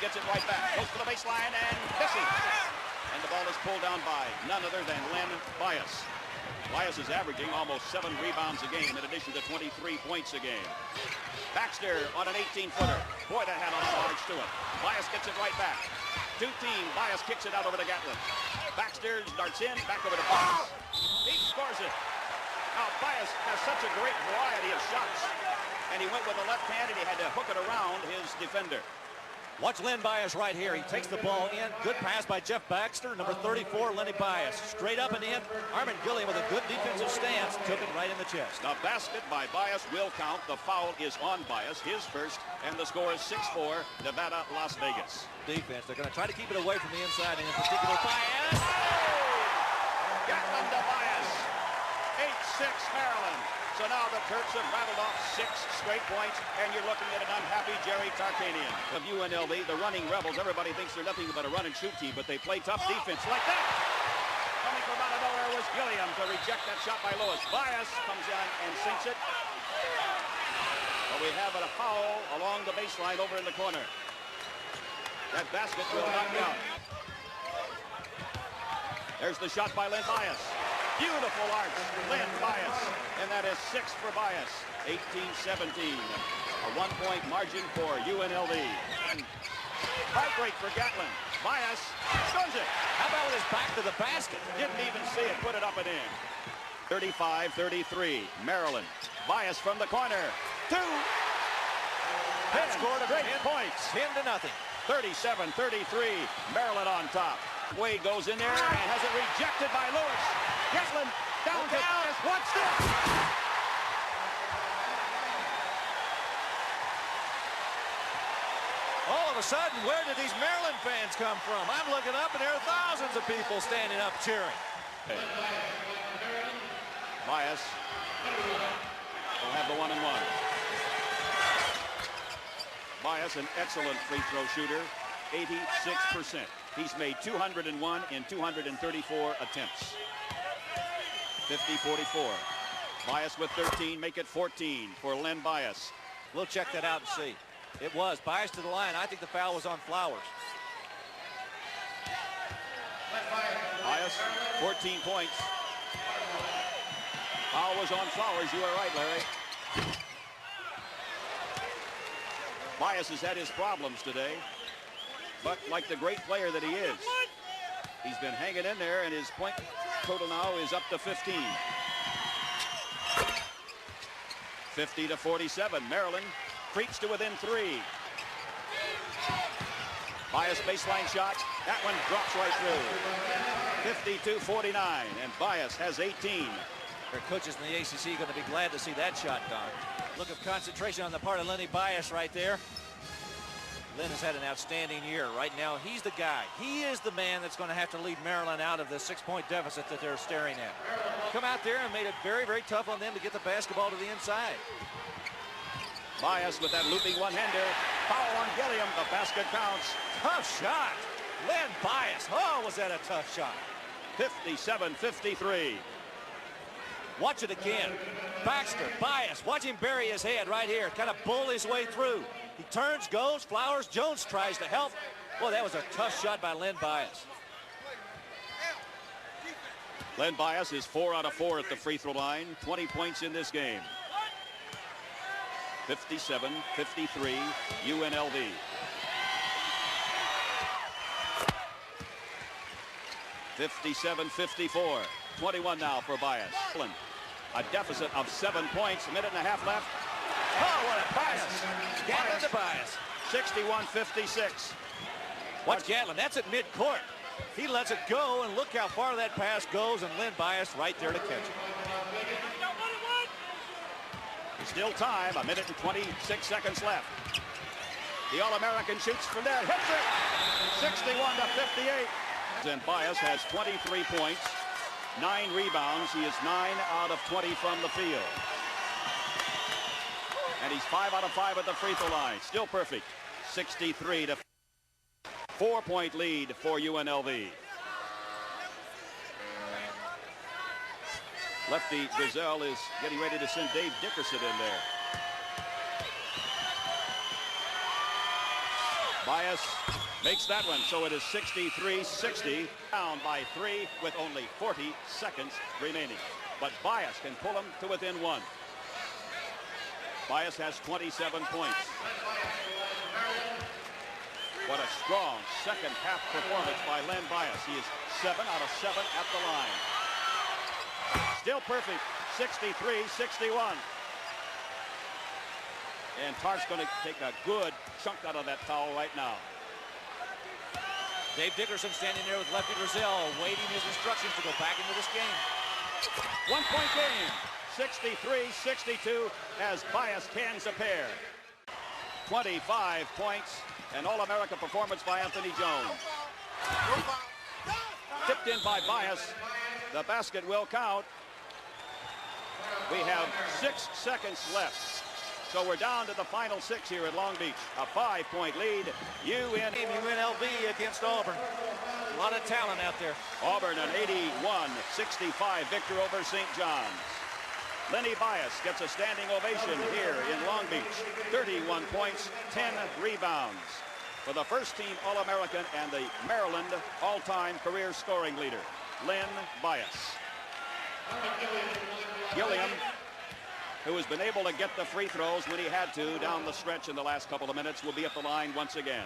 Gets it right back, goes to the baseline and missing. And the ball is pulled down by none other than Len Bias. Bias is averaging almost 7 rebounds a game in addition to 23 points a game. Baxter on an 18-footer. Boy, that had a lot of arch to it. Bias gets it right back. Two-team, Bias kicks it out over to Gatlin. Baxter darts in, back over to Bias. He scores it. Now, Bias has such a great variety of shots. And he went with the left hand and he had to hook it around his defender. Watch Len Bias right here. He takes the ball in. Good pass by Jeff Baxter. Number 34, Lenny Bias. Straight up and in. Armin Gilliam with a good defensive stance. Took it right in the chest. The basket by Bias will count. The foul is on Bias, his first. And the score is 6-4, Nevada, Las Vegas. Defense. They're going to try to keep it away from the inside. And in particular, Bias. Gatlin to Bias. 8-6 Maryland. So now the Terps have rattled off 6 straight points, and you're looking at an unhappy Jerry Tarkanian. Of UNLV, the running Rebels, everybody thinks they're nothing but a run-and-shoot team, but they play tough defense like that. Coming from out of nowhere was Gilliam to reject that shot by Lewis. Bias comes in and sinks it. But we have a foul along the baseline over in the corner. That basket will not count. There's the shot by Len Bias. Beautiful arch, Len Bias, and that is 6 for Bias. 18-17, a 1-point margin for UNLV. Heartbreak for Gatlin. Bias scores it. How about with his back to the basket? Didn't even see it, put it up and in. 35-33, Maryland. Bias from the corner. 2. That scored a great points. 10-0. 37-33, Maryland on top. Wade goes in there and has it rejected by Lewis. Gatlin down to Bias. Watch this. All of a sudden, where did these Maryland fans come from? I'm looking up and there are thousands of people standing up cheering. Bias will have the 1-and-1. Bias, an excellent free throw shooter, 86%. He's made 201 in 234 attempts. 50-44. Bias with 13, make it 14 for Len Bias. We'll check that out and see. It was Bias to the line. I think the foul was on Flowers. Bias, 14 points. Foul was on Flowers. You are right, Larry. Bias has had his problems today, but like the great player that he is, he's been hanging in there, and his point total now is up to 15. 50-47. Maryland creeps to within 3. Bias baseline shot. That one drops right through. 52-49, and Bias has 18. Their coaches in the ACC are going to be glad to see that shot, Don. Look of concentration on the part of Lenny Bias right there. Len has had an outstanding year. Right now, he's the guy. He is the man that's going to have to lead Maryland out of the 6-point deficit that they're staring at. Come out there and made it very, very tough on them to get the basketball to the inside. Bias with that looping one-hander. Foul on Gilliam. The basket counts. Tough shot. Len Bias. Oh, was that a tough shot. 57-53. Watch it again. Baxter, Bias, watch him bury his head right here. Kind of bull his way through. He turns, goes, Flowers, Jones tries to help. Boy, that was a tough shot by Len Bias. Len Bias is 4 out of 4 at the free throw line. 20 points in this game. 57-53, UNLV. (57-54). 21 now for Bias. A deficit of 7 points. A minute and a half left. Oh, what a pass. Gatlin to Bias. 61-56. Watch Gatlin. That's at midcourt. He lets it go, and look how far that pass goes, and Len Bias right there to catch it. Still time. A minute and 26 seconds left. The All-American shoots from there. Hits it. 61-58. And Bias has 23 points. 9 rebounds. He is 9 out of 20 from the field. And he's 5 out of 5 at the free throw line. Still perfect. 63 to 4-point lead for UNLV. Lefty Griselle is getting ready to send Dave Dickerson in there. Bias makes that one, so it is 63-60. Down by 3 with only 40 seconds remaining. But Bias can pull them to within 1. Bias has 27 points. What a strong second half performance by Len Bias. He is 7 out of 7 at the line. Still perfect, 63-61. And Tart's going to take a good chunk out of that towel right now. Dave Dickerson standing there with Lefty Driesell, waiting his instructions to go back into this game. 1-point game, 63-62 as Bias cans a pair. 25 points, an All-America performance by Anthony Jones. Tipped in by Bias. The basket will count. We have 6 seconds left. So we're down to the final 6 here at Long Beach. A 5-point lead. UNLV against Auburn. A lot of talent out there. Auburn an 81-65 victory over St. John's. Lenny Bias gets a standing ovation here in Long Beach. 31 points, 10 rebounds. For the first team All-American and the Maryland all-time career scoring leader, Len Bias. Gilliam, who has been able to get the free throws when he had to down the stretch in the last couple of minutes, will be at the line once again.